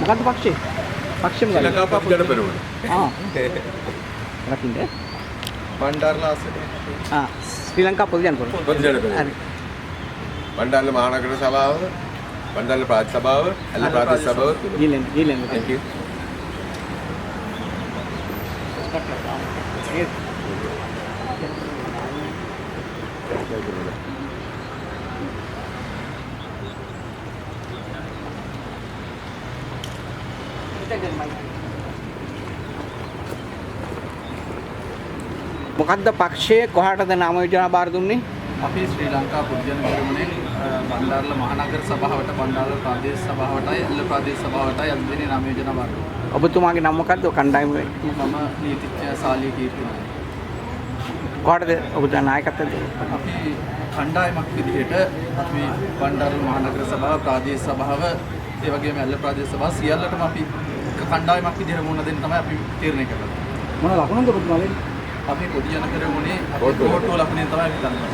මොකද්ද පක්ෂේ? පක්ෂෙම ගන්න. ශ්‍රී ලංකා පොදුජන පෙරමුණ. රකින්න. බණ්ඩාරලාසනේ. ශ්‍රී ලංකා පොදුජන පෙරමුණ. පොදුජන පෙරමුණ. හරි. බණ්ඩාරල මහනගර සභාව, බණ්ඩාරල ප්‍රාදේශ සභාව, ඇල්ල ප්‍රාදේශ සභාව. ගිලෙන්. Thank you. මොකද්ද පක්ෂයේ කොහාටද නාම යෝජනා බාර දුන්නේ? අපි ශ්‍රී ලංකා පොදුජන පෙරමුණෙන් බණ්ඩාරල මහනගර සභාවට, බණ්ඩාරල ප්‍රාදේශ සභාවටයි, ඇල්ල ප්‍රාදේශ සභාවටයි අද දිනේ නාම යෝජනා බාර දුන්නා. ඔබතුමාගේ නම මොකද්ද? කණ්ඩායමේ මම නීතිඥ සාලිය කීර්තිනායක. කොහාටද ඔබතුමා නායකත්වයෙන්? අපි කණ්ඩායමක් විදිහට අපි බණ්ඩාරල මහනගර සභාව, ප්‍රාදේශ සභාව, ඒ වගේම ඇල්ල ප්‍රාදේශ සභාව සියල්ලටම අපි කණ්ඩායමක් විදිහට මුණ දෙන්න තමයි අපි තීරණය කරලා. මොන ලකුණුද ඔබතුමාගේ? අපි පොදුජන පෙරමුණේ කෝට්ටුව ලකුණෙන් තමයි අපි දන්නේ.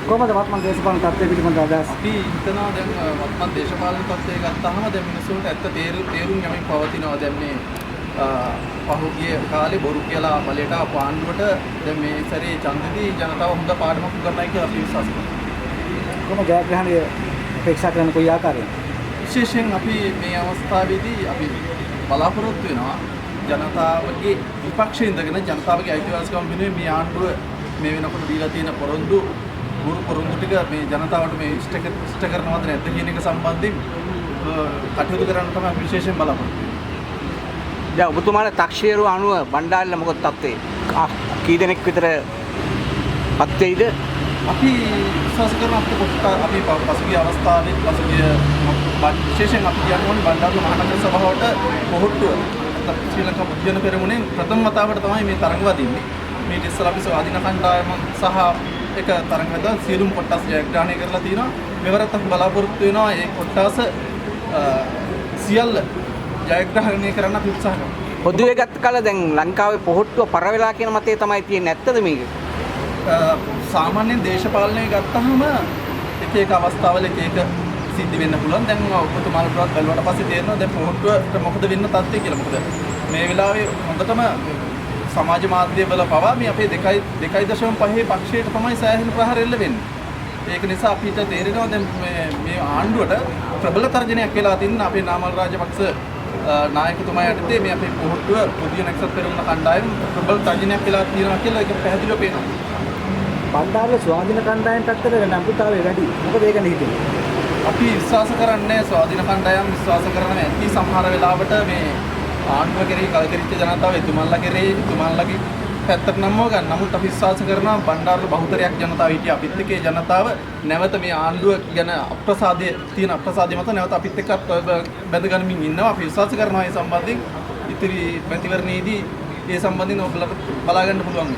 කොහමද වත්මන් දේශපාලන තත්ත්වය පිළිබඳව අදහස්? අපි හිතනවා දැන් වත්මන් දේශපාලන තත්ත්වය ගත්තාම දැන් මිනිස්සුන්ට ඇත්ත තේරුම් යමින් පවතිනවා. දැන් මේ පහුගිය කාලේ බොරු කියලා බලයට ආපු ආණ්ඩුවට දැන් මේ සැරේ ඡන්දෙදී ජනතාව හොඳ පාඩමක් උගන්වයි කියලා අපි විශ්වාස කරනවා. කොහොම ජයග්‍රහණය අපේක්ෂා කරන කොයි ආකාරයෙන්? විශේෂයෙන් අපි මේ අවස්ථාවේදී අපි බලාපොරොත්තු වෙනවා ජනතාවගේ විපක්ෂයේ ඉඳගෙන ජනතාවගේ අයිතිවාසිකම් වෙනුවෙන් මේ ආණ්ඩුව මේ වෙනකොට දීලා තියෙන පොරොන්දු ටික මේ ජනතාවට මේ ඉෂ්ට කරනවද නැද්ද කියන එක සම්බන්ධයෙන් කටයුතු කරන්න තමයි අපි විශේෂයෙන් බලාපොරොත්තු වෙන්නේ. දැන් ඔබතුමාලා තක්ෂේරු අනුව බණ්ඩාරල මොකද තත්ත්වේ? කී දෙනෙක් විතර පත් වෙයිද? අපි විශ්වාස කරන අපි පසුගිය අවස්ථාවේ විශේෂයෙන් අපි කියන්නේ බණ්ඩාරල මහනගර සභාවට පොහොට්ටුව ශ්‍රී ලංකා පොදුජන පෙරමුණෙන් ප්‍රථම වතාවට තමයි මේ තරඟ වදින්නේ. මේ ඉස්සෙල්ලා අපි ස්වාධීන කණ්ඩායම සහ එක තරඟ වේදා සියලුම කොටස් ජයග්‍රහණය කරලා තියෙනවා. මෙවරත් අපි බලාපොරොත්තු වෙනවා මේ කොටස් සියල්ල ජයග්‍රහණය කරන්න අපි උත්සාහ කරනවා. පොදුවේ ගත්ත කල දැන් ලංකාවේ පොහොට්ටුව පර වෙලා කියන මතය තමයි තියෙන්නේ. ඇත්තද මේක? සාමාන්‍යයෙන් දේශපාලනය ගත්තාම එක අවස්ථාවල එක සිද්ධ වෙන්න පුළුවන්. දැන් ඔබතුමාලට බලවට පස්සේ තේරෙනවා දැන් පොහොට්ටුවට මොකද වෙන්න තත්ත්වය කියලා. මොකද මේ වෙලාවේ හොඳටම සමාජ මාධ්‍ය වල පවා මේ අපේ 2.5 පක්ෂයට තමයි සෑහෙන ප්‍රහාර එල්ල වෙන්නේ. ඒක නිසා අපිට තේරෙනවා දැන් මේ ආණ්ඩුවට ප්‍රබල තර්ජනයක් වෙලා තින්න අපේ නාමල් රාජපක්ෂ නායකතුමා යටතේ මේ අපේ පොහොට්ටුව පොදුජන එක්සත් පෙරමුණ කණ්ඩායම ප්‍රබල තර්ජනයක් වෙලා තියෙනවා කියලා ඒක පැහැදිලිව පේනවා. බණ්ඩාරල ස්වාධීන කණ්ඩායම් පැත්තට නම්බුතාවේ වැඩි. මොකද ඒක නෙහිතේ. අපි විශ්වාස කරන්නේ ස්වාධීන කණ්ඩායම් විශ්වාස කරන ඇති සමහර වෙලාවට මේ ආණ්ඩුව කෙරෙහි කලකිරිච්ච ජනතාව එතුමන්ලගේ පැත්තට නම්ව ගන්න. නමුත් අපි විශ්වාස කරනවා බණ්ඩාරල බහුතරයක් ජනතාව හිටිය අපිත් එක්කේ ජනතාව නැවත මේ ආණ්ඩුව ගැන අප්‍රසාදය මත නැවත අපිත් එක්ක බැඳ ගනිමින් ඉන්නවා. අපි විශ්වාස කරනවා මේ සම්බන්ධයෙන් ඉතිරි ප්‍රතිවරණයේදී ඒ සම්බන්ධයෙන් ඔයගොල්ලන්ට බලා ගන්න පුළුවන්.